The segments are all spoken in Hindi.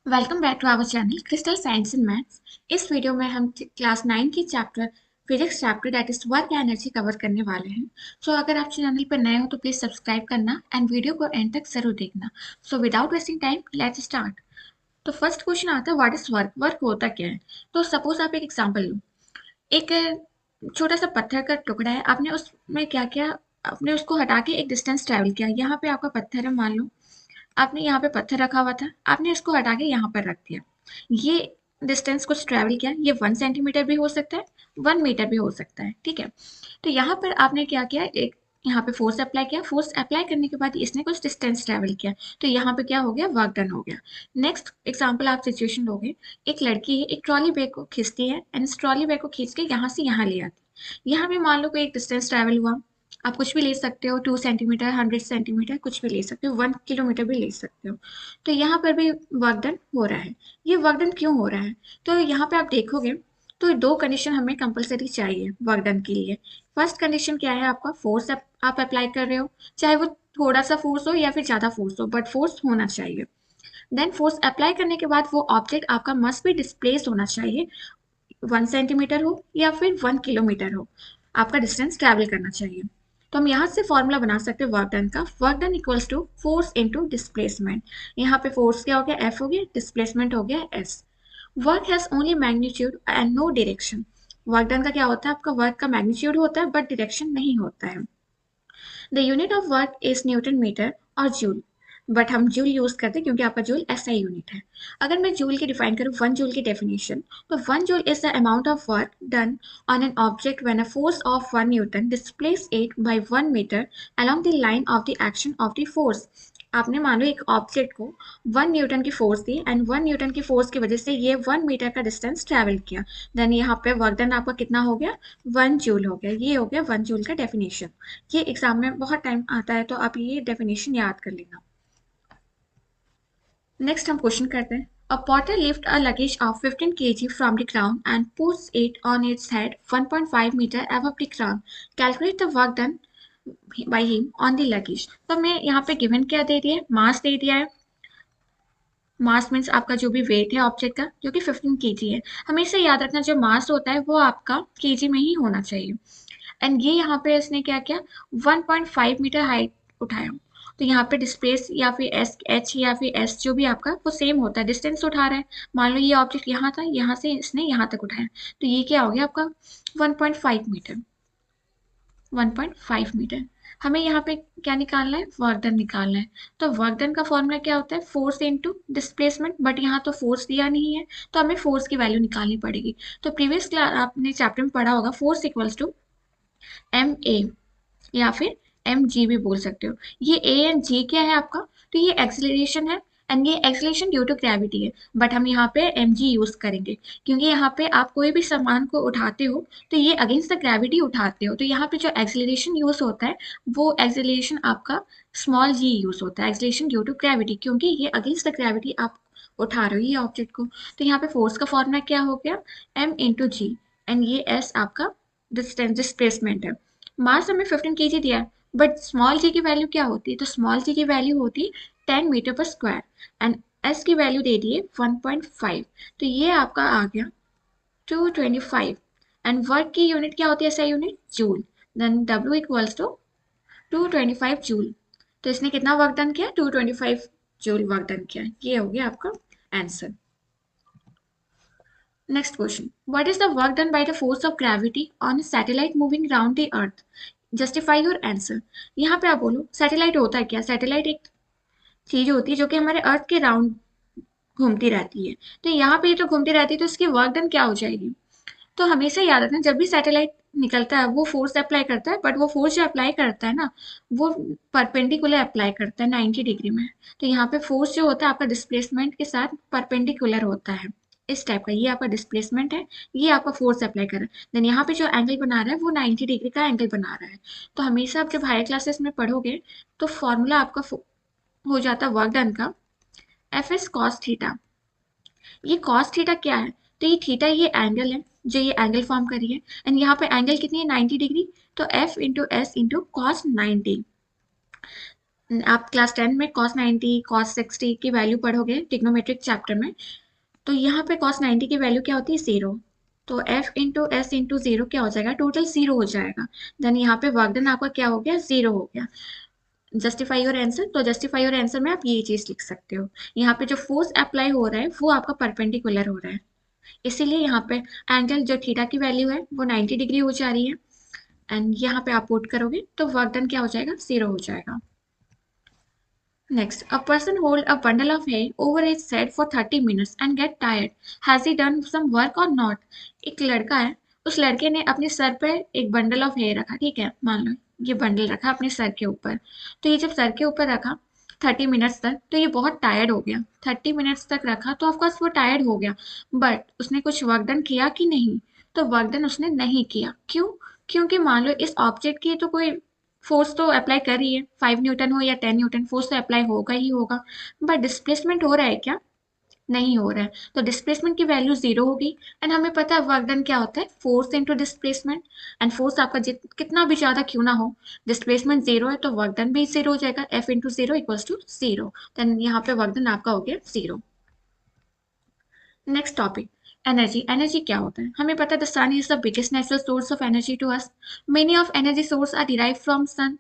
Welcome back to our channel crystal science and maths. इस वीडियो में हम क्लास 9 की chapter physics chapter that is work energy cover करने वाले हैं। अगर आप चैनल पर नए हो तो प्लीज सब्सक्राइब करना एंड वीडियो को एंड तक जरूर देखना। Without wasting time let's start. तो फर्स्ट क्वेश्चन आता है व्हाट इज वर्क। वर्क होता क्या है? तो सपोज आप एक एग्जांपल लो। एक छोटा सा पत्थर का टुकड़ा है, आपने उसमें क्या किया, आपने उसको हटा के एक डिस्टेंस ट्रेवल किया। यहाँ पे आपका पत्थर है, मान लो आपने यहाँ पे पत्थर रखा हुआ था, आपने इसको हटा के यहाँ पर रख दिया। ये डिस्टेंस कुछ ट्रेवल किया, ये 1 सेंटीमीटर भी हो सकता है, 1 मीटर भी हो सकता है, ठीक है। तो यहाँ पर आपने क्या किया, एक यहाँ पे फोर्स अप्लाई किया, फोर्स अप्लाई करने के बाद इसने कुछ डिस्टेंस ट्रेवल किया, तो यहाँ पे क्या हो गया, वर्क डन हो गया। नेक्स्ट एग्जाम्पल आप सिचुएशन लोगे। एक लड़की है, एक ट्रॉली बैग को खींचती है एंड इस ट्रॉली बैग को खींच के यहाँ से यहाँ ले आती है। यहाँ पे मान लो कोई एक डिस्टेंस ट्रेवल हुआ, आप कुछ भी ले सकते हो, 2 सेंटीमीटर, 100 सेंटीमीटर, कुछ भी ले सकते हो, 1 किलोमीटर भी ले सकते हो। तो यहाँ पर भी वर्क डन हो रहा है। ये वर्क डन क्यों हो रहा है? तो यहाँ पे आप देखोगे तो दो कंडीशन हमें कंपलसरी चाहिए वर्क डन के लिए। फर्स्ट कंडीशन क्या है आपका, फोर्स आप अप्लाई कर रहे हो, चाहे वो थोड़ा सा फोर्स हो या फिर ज्यादा फोर्स हो, बट फोर्स होना चाहिए। देन फोर्स अप्लाई करने के बाद वो ऑब्जेक्ट आपका मस्ट भी डिस्प्लेस होना चाहिए, 1 सेंटीमीटर हो या फिर 1 किलोमीटर हो, आपका डिस्टेंस ट्रैवल करना चाहिए। तो हम यहाँ से फॉर्मूला बना सकते हैं वर्क डन का। Work done equals to force into displacement. यहाँ पे फोर्स क्या हो गया, एफ हो गया, डिस्प्लेसमेंट हो गया S. Work has only magnitude and no direction. Work done का क्या होता है, आपका वर्क का मैग्नीट्यूड होता है बट डायरेक्शन नहीं होता है। The unit of work is newton metre और जूल, बट हम जूल यूज करते हैं क्योंकि आपका जूल ऐसा यूनिट है। अगर मैं जूल की डिफाइन करूँ, वन जूल की डेफिनेशन, तो one joule is the amount of work done on an object when a force of 1 newton displace it by 1 metre along the line of the action of the force। आपने मानो एक ऑब्जेक्ट को 1 न्यूटन की फोर्स दी एंड 1 न्यूटन की फोर्स की वजह से ये 1 मीटर का डिस्टेंस ट्रेवल किया, देन यहाँ पे वर्क डन आपका कितना हो गया, 1 जूल हो गया। ये हो गया 1 जूल का डेफिनेशन। ये एग्जाम में बहुत टाइम आता है, तो आप ये डेफिनेशन याद कर लेना। नेक्स्ट हम क्वेश्चन करते हैं। A porter lifts a luggage of 15 kg from the ground and puts it on its head 1.5 meter above the ground. Calculate the work done by him on the luggage। तो हमें यहाँ पे गिवन क्या दे दिया है, मास दे दिया है। मास मीन्स आपका जो भी वेट है ऑब्जेक्ट का, जो कि 15 केजी है। हमेशा याद रखना जो मास होता है वो आपका केजी में ही होना चाहिए। एंड ये यहाँ पे इसने क्या किया, 1.5 मीटर हाइट उठाया। तो यहाँ पे डिस्प्लेस या फिर एस एच या फिर एस जो भी आपका वो सेम होता है, डिस्टेंस उठा रहा है। मान लो ये ऑब्जेक्ट यहाँ था, यहाँ से इसने यहाँ तक उठाया, तो ये क्या हो गया आपका 1.5 मीटर। 1.5 मीटर। हमें यहाँ पे क्या निकालना है, वर्क डन निकालना है। तो वर्क डन का फॉर्मूला क्या होता है, फोर्स इनटू डिस्प्लेसमेंट, बट यहाँ तो फोर्स दिया नहीं है, तो हमें फोर्स की वैल्यू निकालनी पड़ेगी। तो प्रीवियस क्लास आपने चैप्टर में पढ़ा होगा, force equals to M A या फिर एम जी भी बोल सकते हो। ये ए एंड जी क्या है आपका, तो ये एक्सेलरेशन है एंड ये एक्सेलरेशन ड्यू टू ग्रेविटी है, बट हम यहाँ पे एम जी यूज करेंगे क्योंकि यहाँ पे आप कोई भी सामान को उठाते हो तो ये अगेंस्ट द ग्रेविटी उठाते हो, तो यहाँ पे जो एक्सेलरेशन यूज होता है वो एक्सेलरेशन आपका स्मॉल जी यूज होता है, एक्सेलरेशन ड्यू टू ग्रेविटी, क्योंकि ये अगेंस्ट द ग्रेविटी आप उठा रहे हो ये ऑब्जेक्ट को। तो यहाँ पे फोर्स का फॉर्मूला क्या हो गया, एम इंटू जी, एंड ये एस आपका डिस्टेंस डिस्प्लेसमेंट है। मास हमें 15 केजी दिया है, बट स्मॉल जी की वैल्यू क्या होती है, तो स्मॉल जी की वैल्यू होती है 10 मीटर पर स्क्वायर एंड एस की वैल्यू दे दी है 1.5। तो ये आपका आ गया 225 एंड वर्क की यूनिट क्या होती है, ऐसा unit joule. Then W equals to 225 joule. तो इसने कितना वर्क डन किया, 225 जूल वर्क डन किया। ये हो गया आपका answer. Next question. What is the work done by the force of gravity on a satellite moving around the earth? Justify your answer. यहाँ पे आप बोलो सैटेलाइट होता है क्या। सैटेलाइट एक चीज होती है जो कि हमारे अर्थ के राउंड घूमती रहती है। तो यहाँ पे तो घूमती रहती है, तो इसकी वर्क डन क्या हो जाएगी। तो हमेशा याद रखना जब भी सैटेलाइट निकलता है वो फोर्स अप्लाई करता है, बट वो फोर्स जो अप्लाई करता है ना वो परपेंडिकुलर अप्लाई करता है 90 डिग्री में। तो यहाँ पे फोर्स जो होता है आपका डिस्प्लेसमेंट के साथ परपेंडिकुलर होता है, इस टाइप का। ये आपका डिस्प्लेसमेंट है, ये आपका फोर्स अप्लाई कर रहा है, देन यहाँ पे जो एंगल बना रहा है वो 90 डिग्री का एंगल बना रहा है। तो हमेशा आप जब हायर क्लासेस में पढ़ोगे तो फॉर्मूला आपका हो जाता है वर्क डन का एफ एस कॉस थीटा। ये कॉस थीटा क्या है, तो ये थीटा ये एंगल है जो ये एंगल फॉर्म करी है, एंड यहाँ पे एंगल कितनी है 90 डिग्री, तो F into S into cos 90। आप क्लास 10 में cos 90 cos 60 की वैल्यू पढ़ोगे ट्रिग्नोमेट्रिक चैप्टर में। तो यहाँ पे cos 90 की वैल्यू क्या होती है, 0। तो f इंटू एस इंटू 0 क्या हो जाएगा, टोटल 0 हो जाएगा। देन यहाँ पे वर्क डन आपका क्या हो गया, 0 हो गया। जस्टिफाई योर आंसर, तो जस्टिफाई योर आंसर में आप ये चीज लिख सकते हो। यहाँ पे जो फोर्स अप्लाई हो रहा है वो आपका परपेंडिकुलर हो रहा है, इसीलिए यहाँ पे एंगल जो थीटा की वैल्यू है वो 90 डिग्री हो जा रही है। एंड यहाँ पे आप पुट करोगे तो वर्क डन क्या हो जाएगा, 0 हो जाएगा। Next, a person hold a bundle of hay over his head for 30 minutes and get tired. Has he done some work or not? एक लड़का है, उस लड़के ने अपने सर पे एक बंडल ऑफ हेयर रखा, ठीक है, मान लो ये बंडल रखा अपने सर के ऊपर। तो ये जब सर के ऊपर रखा 30 मिनट्स तक, तो ये बहुत टायर्ड हो गया। 30 मिनट्स तक रखा तो ऑफकोर्स वो टायर्ड हो गया, बट उसने कुछ वर्क डन किया कि नहीं, तो वर्क डन उसने नहीं किया। क्यों? क्योंकि मान लो इस ऑब्जेक्ट की तो कोई फोर्स तो अप्लाई कर रही है, 5 न्यूटन हो या 10 न्यूटन, फोर्स तो अप्लाई होगा ही होगा। बट डिस्प्लेसमेंट हो रहा है क्या, नहीं हो रहा है। तो डिस्प्लेसमेंट की वैल्यू 0 होगी। एंड हमें पता है वर्क डन क्या होता है, force into displacement. And force आपका कितना भी ज्यादा क्यों ना हो, डिस्प्लेसमेंट 0 है तो वर्क डन भी 0 हो जाएगा। F into 0 equals to 0। Then यहाँ पे वर्क डन आपका हो गया 0। Next topic, energy. एनर्जी क्या होता है, हमें पता है the sun is the biggest natural source of energy to us. Many of energy source are derive from sun,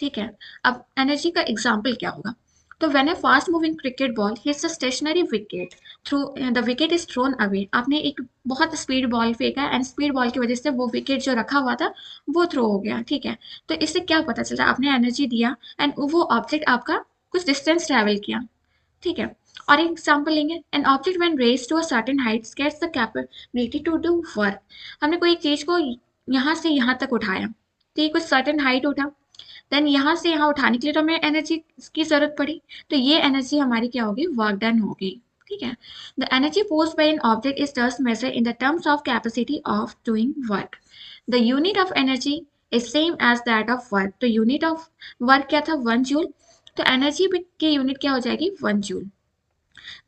ठीक है। अब एनर्जी का एग्जाम्पल क्या होगा, तो when a fast moving cricket ball hits a stationary wicket through the wicket is thrown away. आपने एक बहुत स्पीड बॉल फेंका एंड स्पीड बॉल की वजह से वो विकेट जो रखा हुआ था वो थ्रो हो गया, ठीक है। तो इससे क्या पता चलता, आपने एनर्जी दिया एंड वो ऑब्जेक्ट आपका कुछ डिस्टेंस ट्रेवल किया, ठीक है। और एक एग्जाम्पल लेंगे, an object when raised to a certain height gets the capability to do work. हमने कोई चीज को यहाँ से यहाँ तक उठाया, तो ये कुछ सर्टेन हाइट उठा, देन यहाँ से यहाँ उठाने के लिए तो हमें एनर्जी की जरूरत पड़ी, तो ये एनर्जी हमारी क्या होगी, वर्क डन होगी, ठीक है। The energy possessed by an object is thus measure in the terms of capacity of doing work. The unit of energy is same as that of work. तो यूनिट ऑफ वर्क क्या था, 1 जूल। तो एनर्जी की यूनिट क्या हो जाएगी, 1 जूल।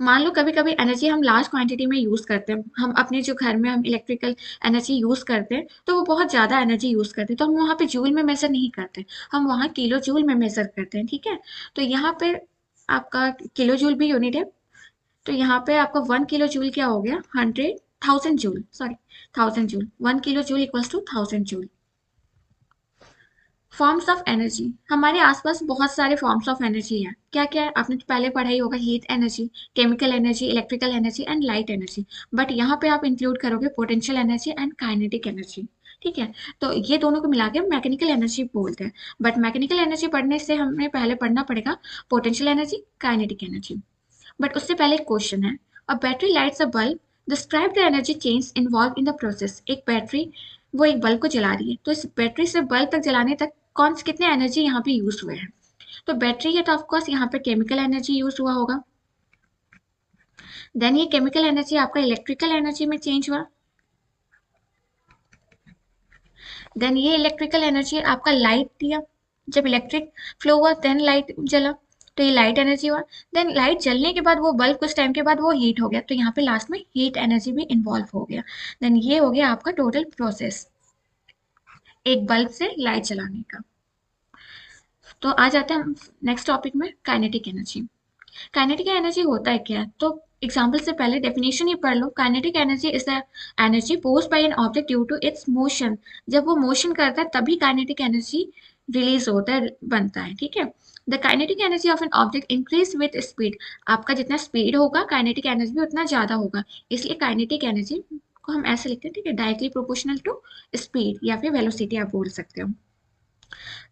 मान लो कभी कभी एनर्जी हम लार्ज क्वांटिटी में यूज करते हैं, हम अपने जो घर में हम इलेक्ट्रिकल एनर्जी यूज करते हैं तो वो बहुत ज्यादा एनर्जी यूज करते हैं, तो हम वहाँ पे जूल में मेजर नहीं करते, हम वहाँ किलो जूल में मेजर करते हैं, ठीक है। तो यहाँ पे आपका किलो जूल भी यूनिट है, तो यहाँ पे आपका 1 किलो जूल क्या हो गया, 100,000 joule, sorry 1000 joule. 1 kilo joule equals to 1000 joule. Forms of energy, हमारे आसपास बहुत सारे फॉर्म्स ऑफ एनर्जी हैं। क्या क्या है, आपने तो पहले पढ़ा ही होगा, heat energy, chemical energy, electrical energy and light energy. But यहाँ पे आप इंक्लूड करोगे potential energy and kinetic energy, ठीक है। तो ये दोनों को मिला के मैकेनिकल एनर्जी बोलते हैं। बट मैकेनिकल एनर्जी पढ़ने से हमें पहले पढ़ना पड़ेगा potential energy, kinetic energy. But उससे पहले एक क्वेश्चन है, a battery lights a bulb, describe the energy change involve in the process. एक बैटरी, वो एक बल्ब को जला रही है, तो इस बैटरी से बल्ब तक जलाने तक कौन से कितने एनर्जी यहाँ पे यूज हुए हैं। तो बैटरी है तो ऑफकोर्स यहाँ पे केमिकल एनर्जी यूज हुआ होगा। देन ये केमिकल एनर्जी आपका इलेक्ट्रिकल एनर्जी में चेंज हुआ। देन ये इलेक्ट्रिकल एनर्जी आपका लाइट दिया, जब इलेक्ट्रिक फ्लो हुआ देन लाइट जला, तो ये लाइट एनर्जी हुआ। देन लाइट जलने के बाद वो बल्ब कुछ टाइम के बाद वो हीट हो गया, तो यहाँ पे लास्ट में हीट एनर्जी भी इन्वॉल्व हो गया। देन ये हो गया आपका टोटल प्रोसेस एक बल्ब से लाइट जलाने का। तो आ जाते हैं हम नेक्स्ट टॉपिक में, काइनेटिक एनर्जी। काइनेटिक एनर्जी होता है क्या, तो एग्जाम्पल से पहले डेफिनेशन ही पढ़ लो। Kinetic energy is the energy possessed by an object due to its motion. जब वो मोशन करता है तभी काइनेटिक एनर्जी रिलीज होता है, बनता है, ठीक है। The kinetic energy of an object increase with speed. आपका जितना स्पीड होगा काइनेटिक एनर्जी भी उतना ज्यादा होगा, इसलिए काइनेटिक एनर्जी को हम ऐसे लिखते हैं, ठीक है, डायरेक्टली प्रोपोर्शनल टू स्पीड या फिर वेलोसिटी आप बोल सकते हो।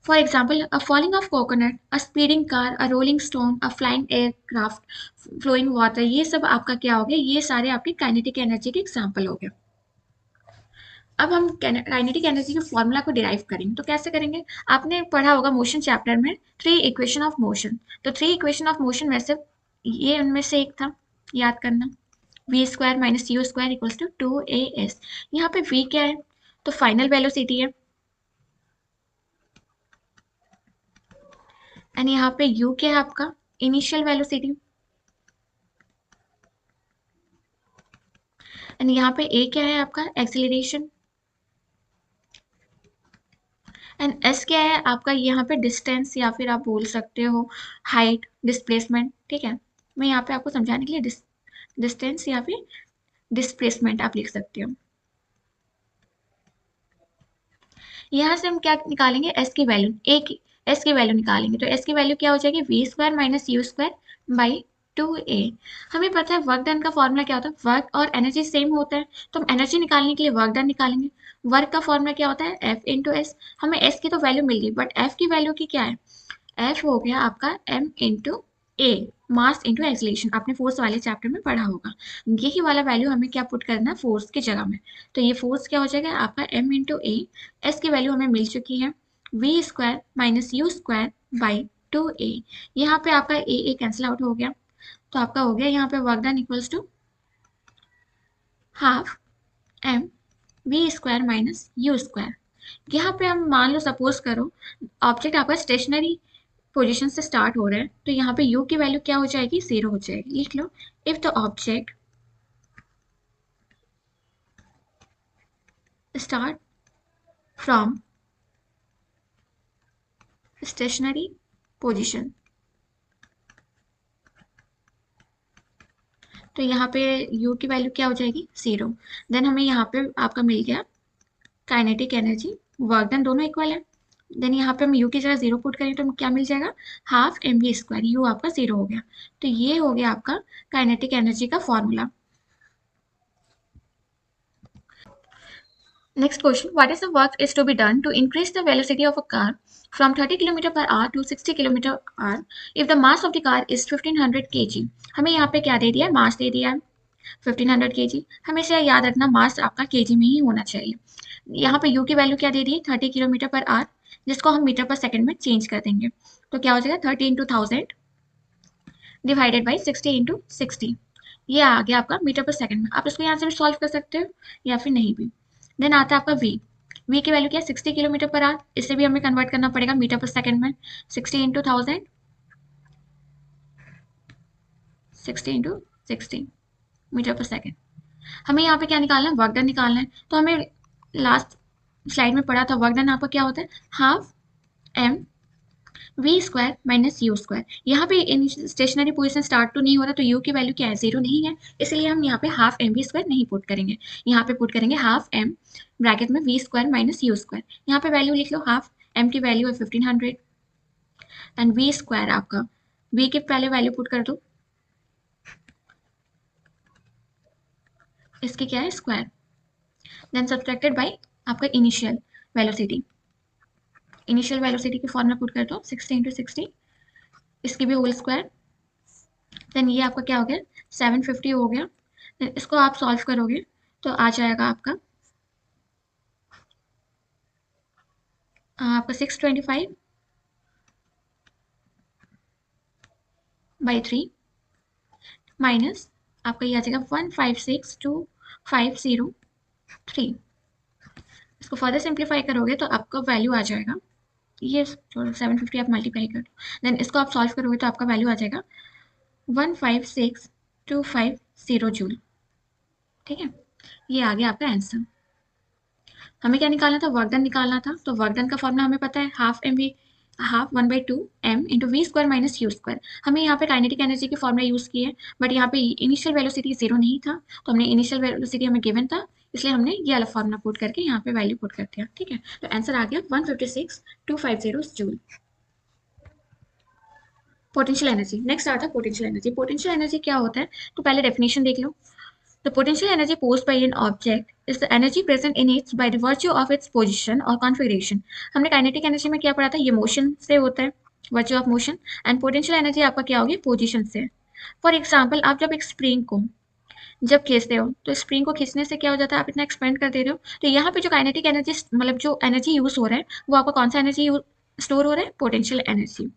For example, a falling of coconut, a speeding car, a rolling stone, a flying aircraft, flowing water, ये सब आपका क्या हो गया, ये सारे आपके काइनेटिक एनर्जी के एग्जाम्पल हो गए। अब हम काइनेटिक एनर्जी के फॉर्मूला को डिराइव करेंगे, तो कैसे करेंगे, आपने पढ़ा होगा मोशन चैप्टर में 3 इक्वेशन ऑफ मोशन। तो 3 इक्वेशन ऑफ मोशन में से ये उनमें से एक था, याद करना, V square minus U square equals to 2as। यहाँ पे v क्या है, तो फाइनल वेलोसिटी है, एंड यहाँ पे u क्या है आपका, इनिशियल वेलोसिटी, एंड यहाँ पे a क्या है आपका, एक्सीलरेशन, एंड s एस क्या है आपका यहाँ पे डिस्टेंस या फिर आप बोल सकते हो हाइट, डिस्प्लेसमेंट, ठीक है। मैं यहाँ पे आपको समझाने के लिए डिस्टेंस या फिर डिस्प्लेसमेंट आप लिख सकते हो। यहाँ से हम क्या निकालेंगे, एस की वैल्यू, एस की वैल्यू निकालेंगे। तो एस की वैल्यू क्या हो जाएगी, V square minus U square by 2a। हमें पता है वर्क डन का फॉर्मूला क्या होता है, वर्क और एनर्जी सेम होता है, तो हम एनर्जी निकालने के लिए वर्क डन निकालेंगे। वर्क का फॉर्मूला क्या होता है, एफ इंटू एस। हमें एस की तो वैल्यू मिल गई, बट एफ की वैल्यू की क्या है, एफ हो गया आपका एम इंटू ए, मास इंटू एक्सलेशन, आपने फोर्स वाले चैप्टर में पढ़ा होगा। यही वाला वैल्यू हमें क्या पुट करना है, फोर्स की जगह में। तो ये फोर्स क्या हो जाएगा आपका एम इंटू ए, एस की वैल्यू हमें मिल चुकी है V square minus U square by 2a। यहाँ पे आपका ए कैंसिल आउट हो गया, तो आपका हो गया यहाँ पे work done equals to half M V square minus U square. यहाँ पे हम मान लो सपोज करो ऑब्जेक्ट आपका स्टेशनरी पोजीशन से स्टार्ट हो रहा है, तो यहाँ पे u की वैल्यू क्या हो जाएगी, 0 हो जाएगी। लिख लो, if the object start from stationary position, तो यहाँ पे u की वैल्यू क्या हो जाएगी, 0। देन हमें यहाँ पे आपका मिल गया काइनेटिक एनर्जी, वर्क डन दोनों इक्वल है। देन यहाँ पे हम u की जगह 0 पुट करें तो क्या मिल जाएगा, half M V square, U आपका 0 हो गया। तो ये हो गया आपका काइनेटिक एनर्जी का formula. Next question, what is the work is to be done to increase the velocity of a car from 30 km per hour to 60 km per hour if the mass of the car is 1500 kg? हमें यहाँ पे क्या दे दिया है, मास दे दिया है 1500 kg। हमेशा याद रखना मास आपका kg में ही होना चाहिए। यहाँ पे u की वैल्यू क्या दे दी है, 30 किलोमीटर पर आवर, जिसको हम मीटर पर सेकंड में चेंज कर देंगे। तो क्या हो जाएगा 30 इंटू 1000 डिवाइडेड बाई 60 इंटू 60। ये आ गया आपका मीटर पर सेकंड में। आप इसको यहाँ से भी सॉल्व कर सकते हो या फिर नहीं भी। देन आता है आपका v की वैल्यू क्या है, 60 किलोमीटर पर आवर, इसे भी हमें कन्वर्ट करना पड़ेगा मीटर पर सेकंड में। 60 इंटू 1000, 60 इंटू 60 मीटर पर सेकंड। हमें यहाँ पे क्या निकालना है, वर्क डन निकालना है। तो हमें लास्ट स्लाइड में पढ़ा था वर्क डन आपका क्या होता है, half M V square minus U square. यहाँ पे इन स्टेशनरी पोजीशन स्टार्ट तो नहीं हो रहा, तो यू की वैल्यू क्या है, 0 नहीं है, इसलिए हम यहाँ पे हाफ एम वी स्क्वायर नहीं पुट करेंगे। यहाँ पे पुट करेंगे हाफ एम ब्रैकेट में V square minus U square. यहाँ पे वैल्यू लिख लो, हाफ एम की वैल्यू है 1500 एंड वी स्क्वायर आपका, वी के पहले वैल्यू पुट कर दो, इसकी क्या है स्क्वायर, देन सब्ट्रैक्टेड बाय आपका इनिशियल वेलोसिटी। इनिशियल वेलोसिटी की फॉर्मूला पुट कर दो 60 इंटू 60, इसकी भी होल स्क्वायर। देन ये आपका क्या हो गया 750 हो गया। देन इसको आप सॉल्व करोगे तो आ जाएगा आपका 625 बाई 3 माइनस आपका ये आ जाएगा 1562503। इसको फर्दर सिंप्लीफाई करोगे तो आपका वैल्यू आ जाएगा, ये 750 आप मल्टीप्लाई कर दो, देन इसको आप सॉल्व करोगे तो आपका वैल्यू आ जाएगा 156,250 जूल। ठीक है, ये आ गया आपका आंसर। हमें क्या निकालना था, वर्क डन निकालना था। तो वर्क डन का फॉर्मूला हमें पता है half 1/2 M into V square minus U square. हमें यहाँ पे काइनेटिक एनर्जी के फॉर्मूला यूज किए, बट यहाँ पे इनिशियल वेलोसिटी 0 नहीं था, तो हमने इनिशियल वेलोसिटी हमें गिवन था, इसलिए हमने ये वाला फॉर्मूला पुट करके यहाँ पे वैल्यू पुट कर दिया। ठीक है, तो आंसर आ गया 156,250 जूल। पोटेंशियल एनर्जी, नेक्स्ट आता है पोटेंशियल एनर्जी। पोटेंशियल एनर्जी क्या होता है, तो पहले डेफिनेशन देख लो। The potential energy posed by an object is the energy present in it by the virtue of its position or configuration. हमने काइनेटिक एनर्जी में क्या पढ़ा था, ये मोशन से होता है, virtue of motion, and potential energy आपका क्या होगी, पोजीशन से। फॉर एग्जाम्पल आप जब एक स्प्रिंग को जब खींचते हो तो स्प्रिंग को खींचने से क्या हो जाता है, आप इतना एक्सपेंड कर दे रहे हो, तो यहाँ पे जो काइनेटिक एनर्जी मतलब जो एनर्जी यूज हो रहा है वो आपका कौन सा एनर्जी स्टोर हो रहा है, पोटेंशियल एनर्जी।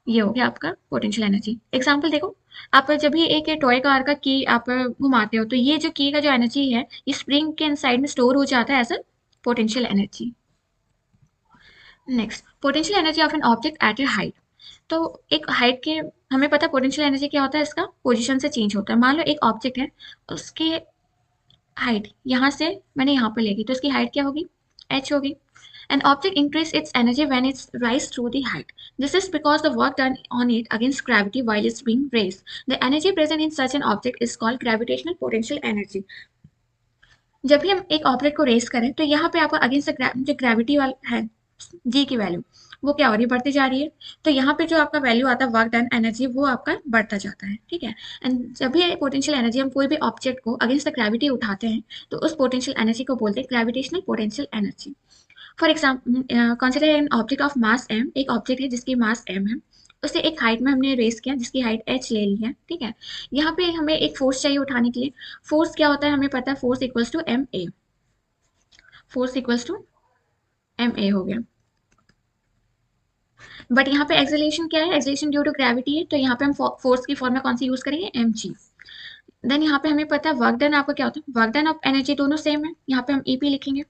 ये हो गया आपका पोटेंशियल एनर्जी। एग्जाम्पल देखो, आप जब भी एक टॉय कार का की आप घुमाते हो तो ये जो की का जो एनर्जी है ये स्प्रिंग के इनसाइड में स्टोर हो जाता है as a potential energy. Next, potential energy of an object at a height. तो एक हाइट के हमें पता है पोटेंशियल एनर्जी क्या होता है, इसका पोजीशन से चेंज होता है। मान लो एक ऑब्जेक्ट है, उसकी हाइट यहाँ से मैंने यहाँ पे लेगी, तो इसकी हाइट क्या होगी, h होगी। An object increases its energy when it rises through the height. This is because the work done on it against gravity while it's being raised. The energy present in such an object is called gravitational potential energy. जब भी हम एक ऑब्जेक्ट को रेस करें तो यहाँ पे आपका अगेंस्ट जो ग्रेविटी वाला है जी की वैल्यू वो क्या हो रही है, बढ़ती जा रही है। तो यहाँ पे जो आपका वैल्यू आता है वर्क डन एनर्जी वो आपका बढ़ता जाता है, ठीक है। एंड जब भी पोटेंशियल एनर्जी हम कोई भी ऑब्जेक्ट को अगेंस्ट द ग्रेविटी उठाते हैं तो उस पोटेंशियल एनर्जी को बोलते हैं gravitational potential energy. For example consider N object of mass m, एक ऑब्जेक्ट है जिसकी मास m है, उसे एक हाइट में हमने रेस किया जिसकी हाइट h ले ली है, ठीक है। यहाँ पे हमें एक फोर्स चाहिए उठाने के लिए। फोर्स क्या होता है हमें पता है, force equals to M A, force equals to M A हो गया। बट यहाँ पे एक्सेलरेशन क्या है, एक्सेलरेशन ड्यू टू ग्रेविटी है, तो यहाँ पे हम फोर्स की फॉर्म में कौन सी यूज करेंगे, एम जी। देन यहाँ पे हमें पता है वर्क डन आपका क्या होता है, वर्क डन ऑफ एनर्जी दोनों सेम है, यहाँ पे हम ईपी लिखेंगे,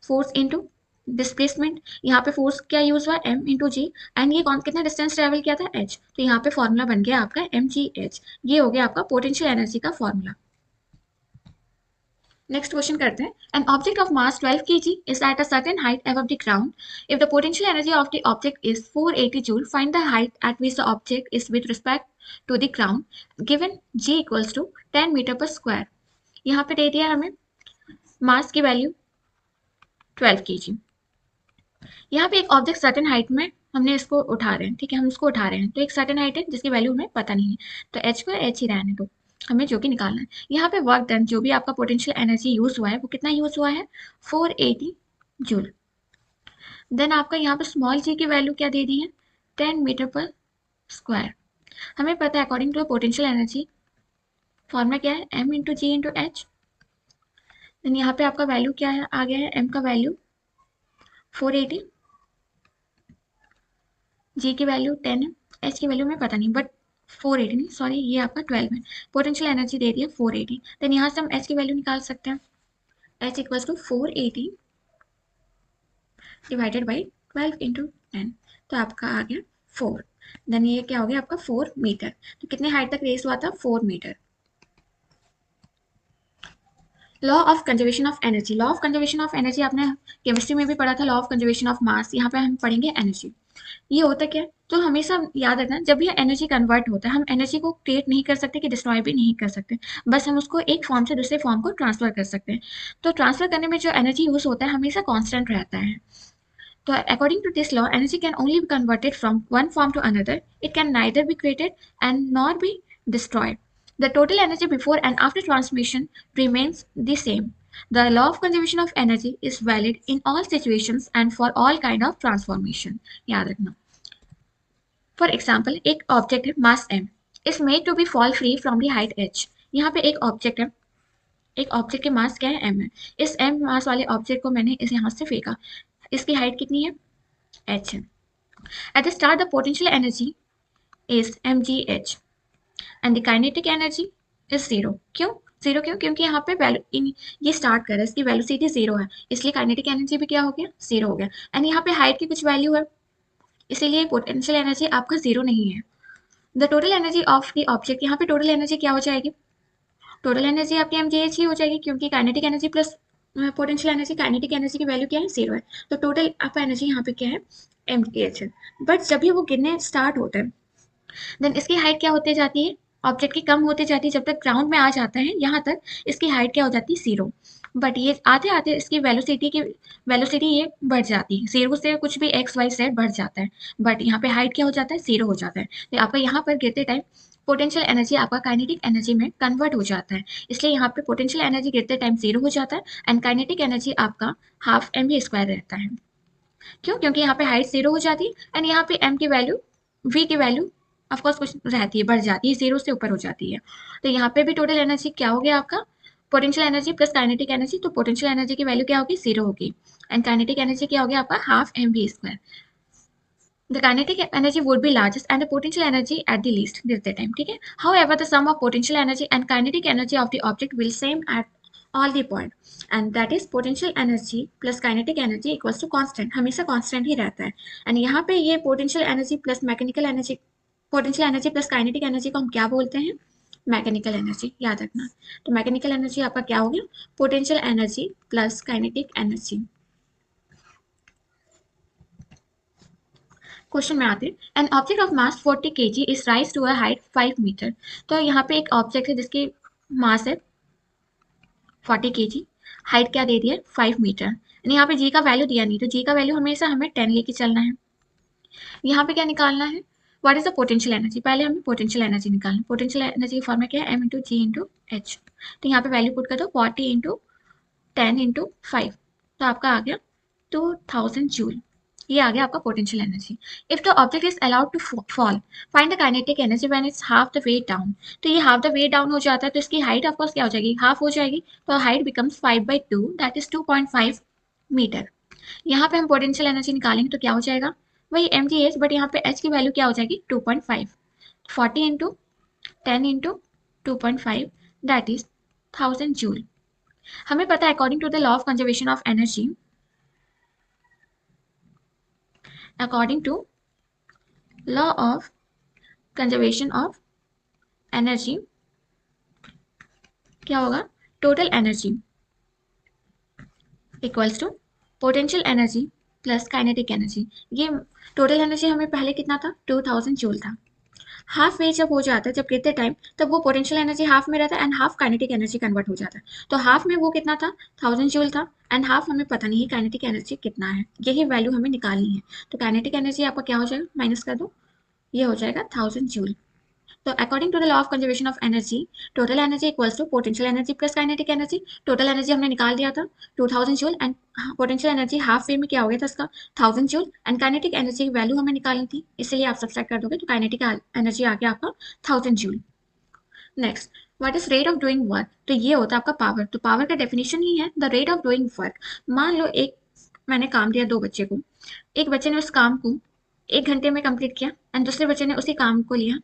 फोर्स इनटू डिस्प्लेसमेंट। यहाँ पे फोर्स क्या यूज हुआ, एम इंटू जी, एंड ये कौन कितना डिस्टेंस ट्रेवल किया था, एच। तो यहाँ पे फॉर्मूला बन गया आपका एम जी एच। ये हो गया आपका पोटेंशियल एनर्जी का फॉर्मूला। नेक्स्ट क्वेश्चन करते हैं। An object of mass 12 kg is at a certain height above the ground. If the potential energy of the object is 480 joule, find the height at which the object is with respect to the ground. Given g equals to 10 metre पर स्क्वायर। यहाँ पे दे दिया हमें मास की वैल्यू 12 kg। यहाँ पे एक ऑब्जेक्ट सर्टेन हाइट में हमने इसको उठा रहे हैं, ठीक है, हम इसको उठा रहे हैं, तो एक सर्टेन हाइट है जिसकी वैल्यू हमें पता नहीं है, तो एच को एच ही रहने दो, हमें जो कि निकालना है। यहाँ पे वर्क डन जो भी आपका पोटेंशियल एनर्जी यूज हुआ है वो कितना यूज हुआ है, 480 जूल। देन आपका यहाँ पे स्मॉल जी की वैल्यू क्या दे दी है, 10 मीटर पर स्क्वायर। हमें पता है according to potential energy formula क्या है, M into G into H. Then यहाँ पे आपका वैल्यू क्या है, आ गया है एम का वैल्यू 480, जी की वैल्यू 10 है, एच की वैल्यू हमें पता नहीं, बट 480 नहीं, सॉरी ये आपका 12 है। पोटेंशियल एनर्जी दे दिया 480। देन यहाँ से हम एच की वैल्यू निकाल सकते हैं, H equals to 480 divided by 12 into 10, तो आपका आ गया 4। देन ये क्या हो गया आपका 4 मीटर। तो कितने हाइट तक रेस हुआ था, 4 metre. Law of conservation of energy. Law of conservation of energy आपने केमिस्ट्री में भी पढ़ा था, law of conservation of mass. यहाँ पे हम पढ़ेंगे एनर्जी। ये होता क्या है, तो हमेशा याद रखना जब भी एनर्जी कन्वर्ट होता है हम एनर्जी को क्रिएट नहीं कर सकते कि डिस्ट्रॉय भी नहीं कर सकते, बस हम उसको एक फॉर्म से दूसरे फॉर्म को ट्रांसफर कर सकते हैं। तो ट्रांसफर करने में जो एनर्जी यूज होता है हमेशा कांस्टेंट रहता है। तो according to this law energy can only be converted from one form to another, it can neither be created and nor be destroyed. The total energy before and after transmission remains the same. The law of conservation of energy is valid in all situations and for all kind of transformation. याद रखना। For example, एक ऑब्जेक्ट है मास m is made to be fall free from the height h. यहाँ पे एक ऑब्जेक्ट है, एक ऑब्जेक्ट के मास क्या है m है, इस m मास वाले ऑब्जेक्ट को मैंने इस यहाँ से फेंका, इसकी हाइट कितनी है, h है। At the start the potential energy is mgh and the kinetic energy is 0. क्यों जीरो, क्योंकि यहाँ पे वैल्यू ये स्टार्ट कर रहा है, इसकी वेलोसिटी 0 है, इसलिए काइनेटिक एनर्जी भी क्या हो गया, 0 हो गया। एंड यहाँ पे हाइट की कुछ वैल्यू है, इसीलिए पोटेंशियल एनर्जी आपका 0 नहीं है। The total energy of the object, यहाँ पे टोटल एनर्जी क्या हो जाएगी, टोटल एनर्जी आपकी mgh ही हो जाएगी, क्योंकि kinetic energy plus potential energy, kinetic energy की वैल्यू क्या है, 0 है, तो टोटल आपका एनर्जी यहाँ पे क्या है, mgh है। बट जब भी वो गिरने स्टार्ट होता है देन इसकी हाइट क्या होती जाती है, ऑब्जेक्ट की कम होती जाती है, जब तक ग्राउंड में आ जाता है यहाँ तक इसकी हाइट क्या हो जाती है, 0। बट ये आते आते इसकी वेलोसिटी ये बढ़ जाती है, 0 से कुछ भी एक्स वाई जेड बढ़ जाता है, बट यहाँ पे हाइट क्या हो जाता है, 0 हो जाता है। तो आपका यहाँ पर गिरते टाइम पोटेंशियल एनर्जी आपका काइनेटिक एनर्जी में कन्वर्ट हो जाता है, इसलिए यहाँ पे पोटेंशियल एनर्जी गिरते टाइम 0 हो जाता है एंड काइनेटिक एनर्जी आपका हाफ mv² रहता है। क्यों, क्योंकि यहाँ पे हाइट 0 हो जाती है एंड यहाँ पे m की वैल्यू v की वैल्यू ऑफकोर्स कुछ रहती है, बढ़ जाती है, 0 से ऊपर हो जाती है। तो यहाँ पे भी टोटल एनर्जी क्या हो गया आपका, potential energy plus kinetic energy, तो पोटेंशियल एनर्जी की वैल्यू क्या होगी, 0 होगी एंड काइनेटिक एनर्जी क्या हो गया आपका, half mv²। The kinetic energy would be largest and the potential energy at the least गिरते टाइम, ठीक है। However, the sum of potential energy and kinetic energy of the object will same at all the point, and that is potential energy plus kinetic energy equals to constant, हमेशा constant ही रहता है। एंड यहाँ पे ये potential energy plus mechanical energy, potential energy plus kinetic energy को हम क्या बोलते हैं, मैकेनिकल एनर्जी, याद रखना। तो मैकेनिकल एनर्जी आपका क्या हो गया, potential energy plus kinetic energy. Question में आते हैं an object of mass 40 kg is raise to a height 5 metre. तो यहाँ पे एक ऑब्जेक्ट है जिसकी मास है 40 kg, हाइट क्या दे दी है 5 मीटर, यानी यहाँ पे जी का वैल्यू दिया नहीं, तो जी का वैल्यू हमेशा हमें 10 लेके चलना है। यहाँ पे क्या निकालना है, what is the potential energy, पहले हमें पोटेंशियल एनर्जी निकालना है। पोटेंशियल एनर्जी की फॉर्मूला क्या है, M into G into H. तो यहाँ पे वैल्यू पुट कर दो 40 इंटू 10 इंटू 5, तो आपका आ गया 2000 जूल। ये आ गया आपका potential energy. If the object is allowed to fall, find the kinetic energy when it's half the way down. तो ये हाफ द वे डाउन हो जाता है, तो इसकी हाइट ऑफकोर्स क्या हो जाएगी, हाफ हो जाएगी, तो height becomes 5/2, that is 2.5 metre. यहाँ पे हम पोटेंशियल एनर्जी निकालेंगे तो क्या हो जाएगा, वही एम जी एच, बट यहाँ पे एच की वैल्यू क्या हो जाएगी 2.5, 40 into 10 into 2.5, that is 1000 joule. हमें पता है according to the law of conservation of energy, according to law of conservation of energy क्या होगा, total energy equals to potential energy plus kinetic energy. ये टोटल एनर्जी हमें पहले कितना था 2000 जूल था। हाफ वे जब हो जाता है, जब गिरते टाइम, तब वो पोटेंशियल एनर्जी हाफ में रहता है and half kinetic energy convert हो जाता है। तो हाफ में वो कितना था 1000 जूल था, एंड हाफ हमें पता नहीं है काइनेटिक एनर्जी कितना है, यही वैल्यू हमें निकालनी है। तो काइनेटिक एनर्जी आपका क्या हो जाएगा, माइनस कर दो, ये हो जाएगा 1000 जूल। तो according to the law of conservation of energy, total energy equals to potential energy plus kinetic energy. Total energy हमने निकाल दिया था 2000 joule, and potential energy half way में क्या हो गया था इसका 1000 जूल, एंड काइनेटिक एनर्जी की वैल्यू हमें निकालनी थी, इसलिए आप सब्सट्रैक्ट कर दोगे तो काइनेटिक एनर्जी आ गया आपका 1000 joule. Next, what is rate of doing work, तो ये होता है आपका पावर। तो पावर का डेफिनेशन ही है the rate of doing work. मान लो एक मैंने काम दिया दो बच्चे को, एक बच्चे ने उस काम को 1 घंटे में कंप्लीट किया एंड दूसरे बच्चे ने उसी काम को लिया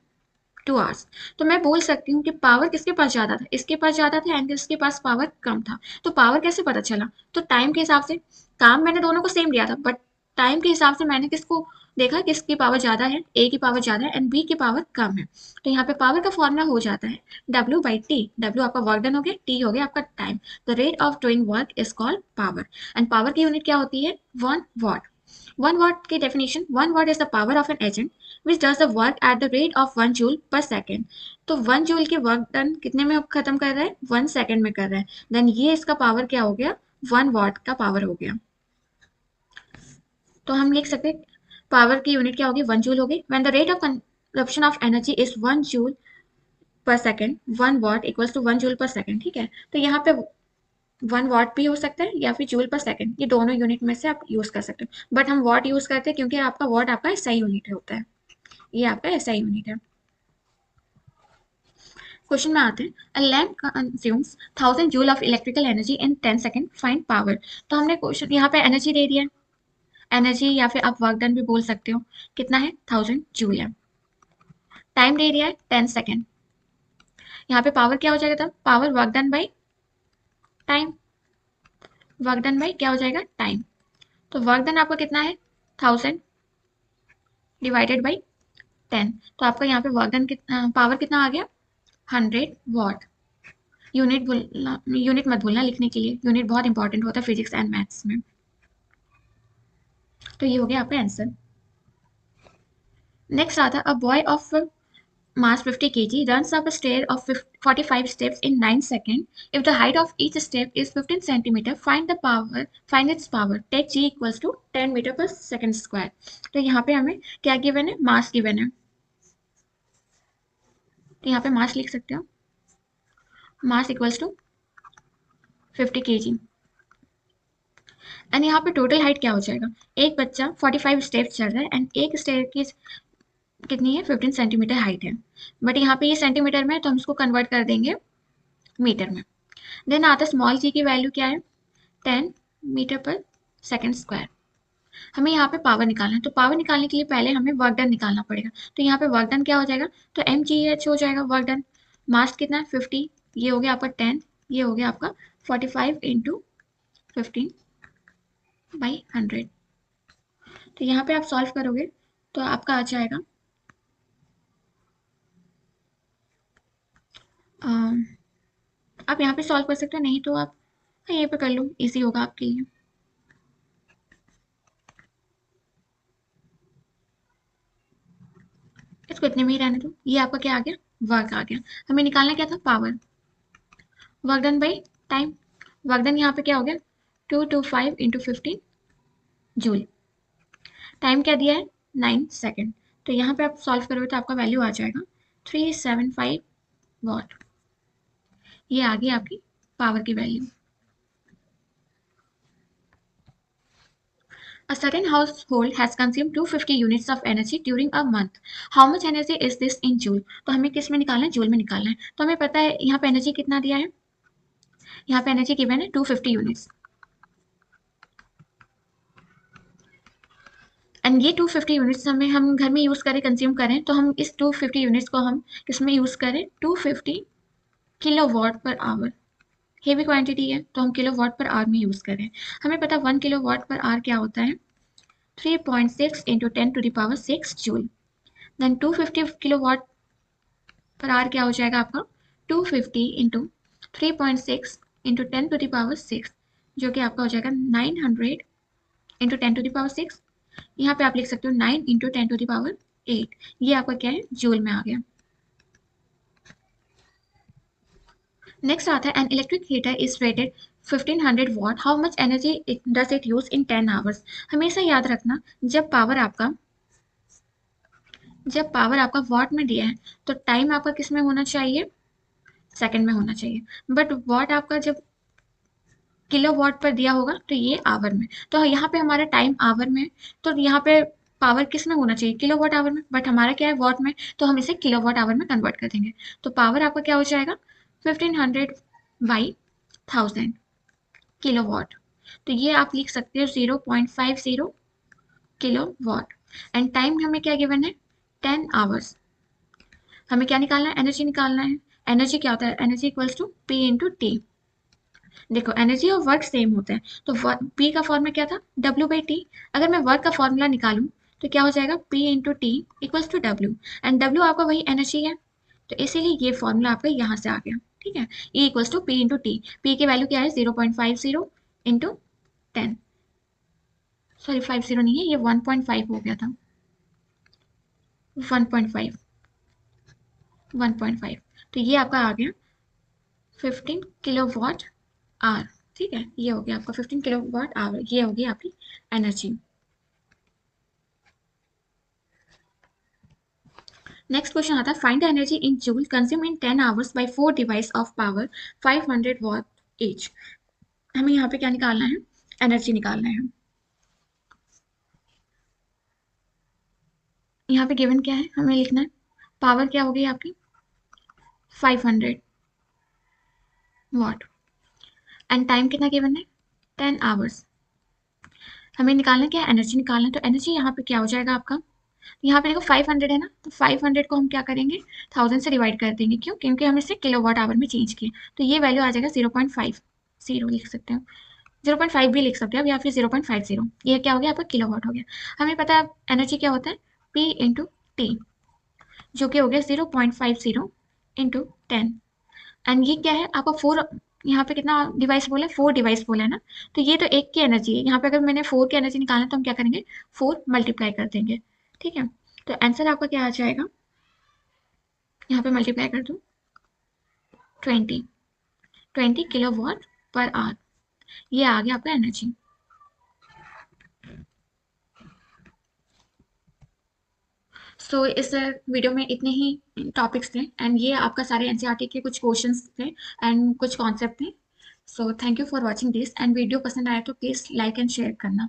2 आवर्स। तो मैं बोल सकती हूँ कि पावर किसके पास ज्यादा था, इसके पास ज्यादा था एंड इसके पास पावर कम था। तो पावर कैसे पता चला, तो टाइम के हिसाब से, काम मैंने दोनों को सेम दिया था, बट टाइम के हिसाब से मैंने किसको देखा, किसकी पावर ज्यादा है, ए की पावर ज्यादा है एंड बी की पावर कम है। तो यहाँ पे पावर का फॉर्मूला हो जाता है W/T। W आपका वर्क डन हो गया, T हो गया आपका time. The rate of doing work is called power, and power की यूनिट क्या होती है 1 वाट। 1 वाट की definition, 1 what is the power of an agent which does the work at the rate of 1 joule per second। तो 1 जूल के वर्क डन कितने में खत्म कर रहा है, 1 सेकेंड में कर रहा है, देन ये इसका पावर क्या हो गया 1 वाट का पावर हो गया। तो हम लिख सकते हैं पावर की यूनिट क्या होगी 1 जूल होगी। When the rate of consumption of energy is 1 joule per second, 1 watt equals to 1 joule per second. ठीक है, तो यहाँ पे 1 वाट भी हो सकता है या फिर जूल पर सेकेंड, ये दोनों यूनिट में से आप यूज कर सकते हो, बट हम वाट यूज करते हैं क्योंकि आपका वाट आपका SI यूनिट होता है, ये आपका SI यूनिट है। क्वेश्चन में आते हैं, अ lamp consumes 1000 joule of electrical energy in 10 second, find power. तो हमने क्वेश्चन यहाँ पे एनर्जी दे दिया है, एनर्जी या फिर आप वर्क डन भी बोल सकते हो, कितना है 1000 जूल है। टाइम दे दिया है 10 सेकंड, यहाँ पे पावर क्या हो जाएगा तब, power work done by time, work done by क्या हो जाएगा टाइम। तो वर्क डन आपका कितना है 1000 डिवाइडेड बाई 10, तो आपका यहाँ पे वर्क डन पावर कितना आ गया 100 वाट। यूनिट भूलना, यूनिट मत भूलना लिखने के लिए, यूनिट बहुत इंपॉर्टेंट होता है फिजिक्स एंड मैथ्स में। तो ये हो गया आपका आंसर। नेक्स्ट आता है, a boy of mass 50 kg runs up a stair of 45 steps in 9 seconds. If the height of each step is 15 centimeter, find its power. Take g equals to 10 meter per second square. तो यहाँ पे हमें क्या गिवन है, मास गिवन है, तो यहाँ पे मास लिख सकते हो, मास इक्वल्स टू 50 kg, एंड यहाँ पे टोटल हाइट क्या हो जाएगा, एक बच्चा 45 स्टेप्स चल रहा है एंड एक स्टेयर की कितनी है 15 सेंटीमीटर हाइट है, बट यहाँ पे ये सेंटीमीटर में है तो हम इसको कन्वर्ट कर देंगे मीटर में। देन आता है स्मॉल जी की वैल्यू क्या है 10 मीटर पर सेकेंड स्क्वायर। हमें यहाँ पे पावर निकालना है, तो पावर निकालने के लिए पहले हमें वर्क डन निकालना पड़ेगा। तो यहाँ पे वर्क डन क्या हो जाएगा, तो mgh हो जाएगा वर्क डन। मास कितना है 50, ये हो गया आपका 10, ये हो गया आपका 45 इंटू 15/100। तो यहाँ पे आप सॉल्व करोगे तो आपका आ जाएगा आप यहाँ पे सॉल्व कर सकते हो, नहीं तो आप यहीं पे कर लो, इजी होगा आपके लिए। इसको इतने में ही रहने दो। ये आपका क्या आ गया, वर्क आ गया। हमें निकालना क्या था, power, work done by time. Work done यहाँ पे क्या हो गया, 225 इंटू 15 जूल। टाइम क्या दिया है, 9 सेकेंड। तो यहाँ पे आप सॉल्व करोगे तो आपका वैल्यू आ जाएगा 375 वॉट। ये आ गई आपकी पावर की value. A certain household has consumed 250 units of energy during a month. How much energy is this in joule? तो हमें किस में निकालना है, जूल में निकालना है। तो हमें पता है यहाँ पे एनर्जी कितना दिया है, यहाँ पे एनर्जी गिवन है 250 यूनिट्स। एंड ये 250 यूनिट्स हम घर में यूज़ करें, कंज्यूम करें, तो हम इस 250 यूनिट्स को हम किस में यूज़ करें, 250 kilowatt per our. Heavy quantity है तो हम किलो वॉट पर आवर में यूज़ करें। हमें पता 1 किलो वॉट पर आवर क्या होता है, 3.6 into 10 to the power 6 joule. Then 250 kilowatt per hour क्या हो जाएगा आपका, 250 into 3.6 into 10 to the power 6, जो कि आपका हो जाएगा 900 इंटू 10 टू द पावर 6। यहाँ पे आप लिख सकते हो 9 इंटू 10 टू द पावर 8। ये आपका क्या है, जूल में आ गया। नेक्स्ट आता है an electric heater is rated 1500 what, how much energy does it use in 10 hours. हमेशा याद रखना, जब पावर आपका वॉट में दिया है तो टाइम आपका किस में होना चाहिए, सेकंड में होना चाहिए। बट वॉट आपका जब किलो वॉट पर दिया होगा तो ये आवर में। तो यहाँ पे हमारा टाइम आवर में, तो यहाँ पे पावर किस में होना चाहिए, किलो वॉट आवर में, बट हमारा क्या है, वॉट में, तो हम इसे किलो वॉट आवर में कन्वर्ट कर देंगे। तो पावर आपका क्या हो जाएगा, 1500 बाई 1000 किलो वॉट। तो ये आप लिख सकते हो 0.50 किलो वॉट। एंड टाइम हमें क्या गिवन है, 10 आवर्स। हमें क्या निकालना है, एनर्जी निकालना है। एनर्जी क्या होता है, energy equals to P into T. देखो एनर्जी और वर्क सेम होता है, तो पी का फॉर्मूला क्या था, डब्ल्यू बाई टी। अगर मैं वर्क का फॉर्मूला निकालूं तो क्या हो जाएगा, P into T equals to W. And W आपका वही एनर्जी है, तो इसीलिए ये फॉर्मूला आपका यहाँ से आ गया। ठीक है, E equals to P into T. P की वैल्यू क्या है, 0.50 इंटू 10, सॉरी 50 नहीं है, ये 1.5 हो गया था, 1.5, 1.5। तो ये आपका आ गया 15 किलो वॉट आवर। ठीक है, ये हो गया आपका 15 किलो वॉट आवर, ये होगी आपकी एनर्जी। नेक्स्ट क्वेश्चन आता है, find the energy in joule consume in 10 hours bye 4 device of power 500 what each. हमें यहाँ पे क्या निकालना है, एनर्जी निकालना है। यहाँ पे गिवन क्या है, हमें लिखना है पावर क्या होगी आपकी 500 वॉट, एंड टाइम कितना गिवन है 10 आवर्स। हमें निकालना क्या है, एनर्जी निकालना है। तो एनर्जी यहाँ पे क्या हो जाएगा आपका, यहाँ पे देखो 500 है ना, तो 500 को हम क्या करेंगे, 1000 से डिवाइड कर देंगे। क्यों, क्योंकि हम इसे किलो वॉट आवर में चेंज किए, तो ये वैल्यू आ जाएगा 0.50 लिख सकते हो, 0.5 भी लिख सकते हो अब, या फिर 0.50। ये क्या हो गया आपका, किलो वॉट हो गया। हमें पता है एनर्जी क्या होता है, पी इंटू टी, जो कि हो गया 0.50 इंटू 10। एंड ये क्या है आपका 4, यहाँ पे कितना डिवाइस बोला है, 4 डिवाइस बोला है ना, तो ये तो एक की एनर्जी है। यहाँ पे अगर मैंने 4 की एनर्जी निकालना है तो हम क्या करेंगे, 4 मल्टीप्लाई कर देंगे। ठीक है, तो आंसर आपका क्या आ जाएगा, यहाँ पे मल्टीप्लाई कर दो 20 किलो वॉट पर आवर। ये आ गया आपका एनर्जी। सो इस वीडियो में इतने ही टॉपिक्स थे, एंड ये आपका सारे एनसीईआरटी के कुछ क्वेश्चंस थे एंड कुछ कॉन्सेप्ट थे। So thank you for watching this, and video पसंद आया तो प्लीज़ लाइक एंड शेयर करना।